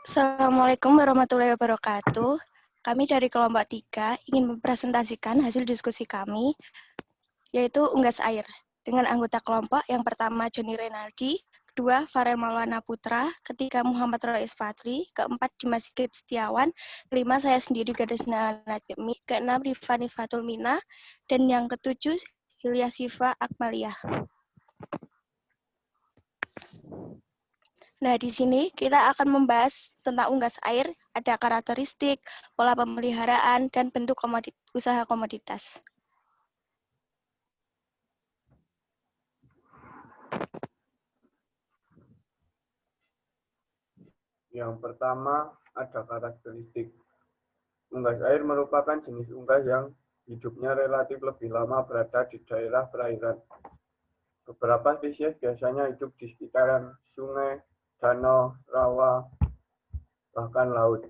Assalamualaikum warahmatullahi wabarakatuh. Kami dari kelompok 3 ingin mempresentasikan hasil diskusi kami, yaitu unggas air. Dengan anggota kelompok yang pertama Joni Renaldi, kedua Farel Maulana Putra, ketiga Muhammad Rais Fadli, keempat Dimas Sigit Setiawan, kelima saya sendiri Gadis Najemi, keenam Rifani Fatul Mina, dan yang ketujuh Hilya Siva Akmalia. Nah, di sini kita akan membahas tentang unggas air, ada karakteristik, pola pemeliharaan, dan bentuk usaha komoditas. Yang pertama, ada karakteristik. Unggas air merupakan jenis unggas yang hidupnya relatif lebih lama berada di daerah perairan. Beberapa spesies biasanya hidup di sekitaran sungai, danau, rawa, bahkan laut.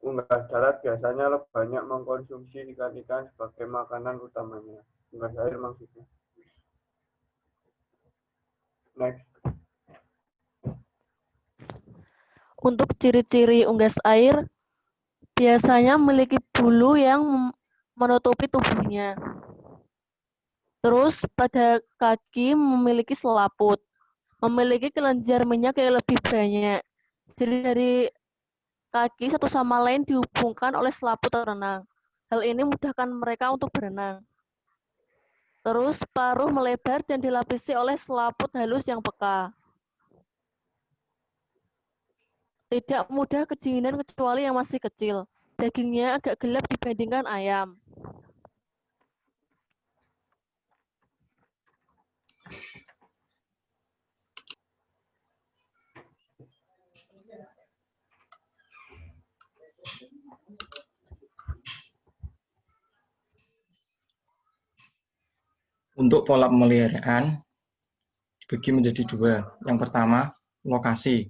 Unggas darat biasanya lebih banyak mengkonsumsi ikan-ikan sebagai makanan utamanya. Unggas air maksudnya. Next. Untuk ciri-ciri unggas air, biasanya memiliki bulu yang menutupi tubuhnya. Terus pada kaki memiliki selaput, memiliki kelenjar minyak yang lebih banyak. Jadi dari kaki satu sama lain dihubungkan oleh selaput renang. Hal ini memudahkan mereka untuk berenang. Terus paruh melebar dan dilapisi oleh selaput halus yang peka. Tidak mudah kedinginan kecuali yang masih kecil. Dagingnya agak gelap dibandingkan ayam. Untuk pola pemeliharaan dibagi menjadi dua. Yang pertama, lokasi.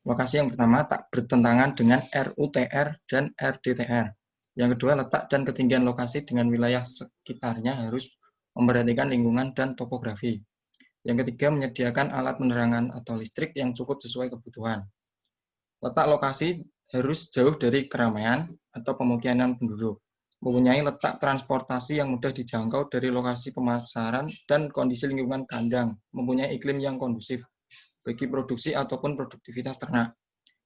Lokasi yang pertama tak bertentangan dengan RUTR dan RDTR. Yang kedua, letak dan ketinggian lokasi dengan wilayah sekitarnya harus memperhatikan lingkungan dan topografi. Yang ketiga, menyediakan alat penerangan atau listrik yang cukup sesuai kebutuhan. Letak lokasi harus jauh dari keramaian atau pemukiman penduduk. Mempunyai letak transportasi yang mudah dijangkau dari lokasi pemasaran dan kondisi lingkungan kandang, mempunyai iklim yang kondusif bagi produksi ataupun produktivitas ternak.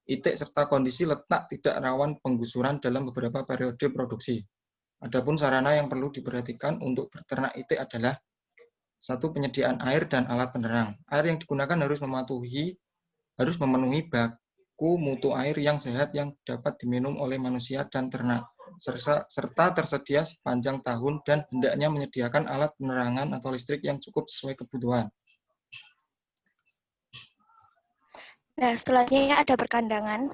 Itik serta kondisi letak tidak rawan penggusuran dalam beberapa periode produksi. Adapun sarana yang perlu diperhatikan untuk berternak itik adalah satu, penyediaan air dan alat penerang. Air yang digunakan harus memenuhi baku mutu air yang sehat yang dapat diminum oleh manusia dan ternak, serta tersedia sepanjang tahun dan hendaknya menyediakan alat penerangan atau listrik yang cukup sesuai kebutuhan. Nah, selanjutnya ada perkandangan.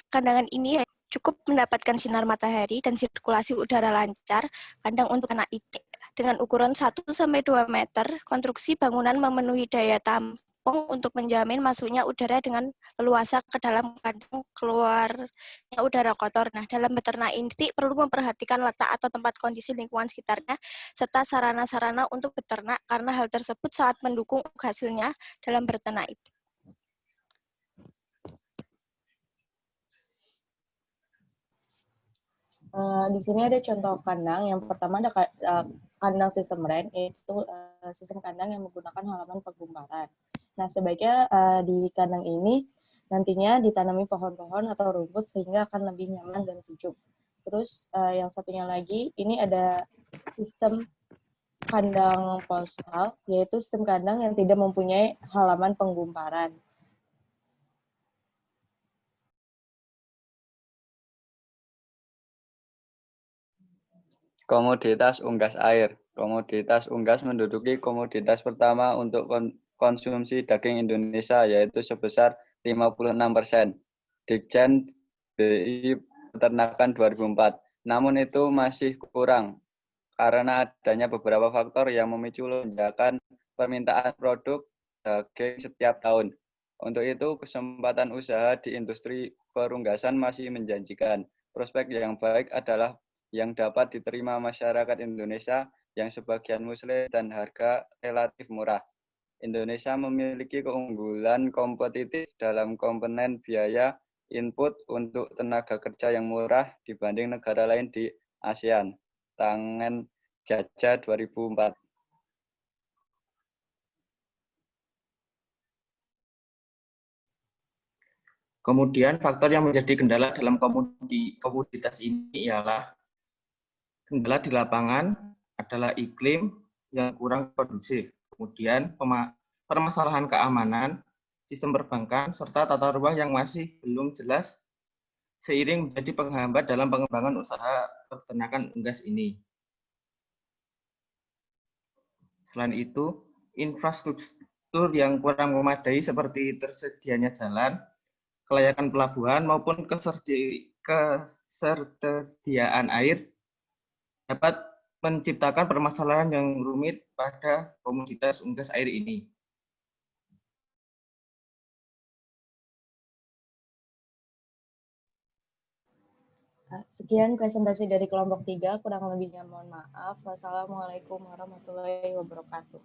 Perkandangan ini cukup mendapatkan sinar matahari dan sirkulasi udara lancar. Kandang untuk anak itik dengan ukuran 1-2 meter, konstruksi bangunan memenuhi daya tampung untuk menjamin masuknya udara dengan leluasa ke dalam kandang, keluarnya udara kotor. Nah, dalam beternak itik perlu memperhatikan letak atau tempat kondisi lingkungan sekitarnya, serta sarana-sarana untuk beternak, karena hal tersebut sangat mendukung hasilnya dalam beternak itik. Di sini ada contoh kandang. Yang pertama ada kandang sistem ren, yaitu sistem kandang yang menggunakan halaman penggumparan. Nah, sebaiknya di kandang ini nantinya ditanami pohon-pohon atau rumput sehingga akan lebih nyaman dan sejuk. Terus yang satunya lagi, ini ada sistem kandang postal, yaitu sistem kandang yang tidak mempunyai halaman penggumparan. Komoditas unggas air. Komoditas unggas menduduki komoditas pertama untuk konsumsi daging Indonesia, yaitu sebesar 56%. Ditjen BI Peternakan 2004. Namun itu masih kurang karena adanya beberapa faktor yang memicu lonjakan permintaan produk daging setiap tahun. Untuk itu, kesempatan usaha di industri perunggasan masih menjanjikan. Prospek yang baik adalah yang dapat diterima masyarakat Indonesia yang sebagian muslim dan harga relatif murah. Indonesia memiliki keunggulan kompetitif dalam komponen biaya input untuk tenaga kerja yang murah dibanding negara lain di ASEAN. Tangan Jajah 2004. Kemudian faktor yang menjadi kendala dalam komoditas ini ialah kendala di lapangan adalah iklim yang kurang kondusif, kemudian permasalahan keamanan, sistem perbankan, serta tata ruang yang masih belum jelas seiring menjadi penghambat dalam pengembangan usaha peternakan unggas ini. Selain itu, infrastruktur yang kurang memadai seperti tersedianya jalan, kelayakan pelabuhan, maupun ketersediaan air dapat menciptakan permasalahan yang rumit pada komoditas unggas air ini. Sekian presentasi dari kelompok 3, kurang lebihnya mohon maaf. Wassalamualaikum warahmatullahi wabarakatuh.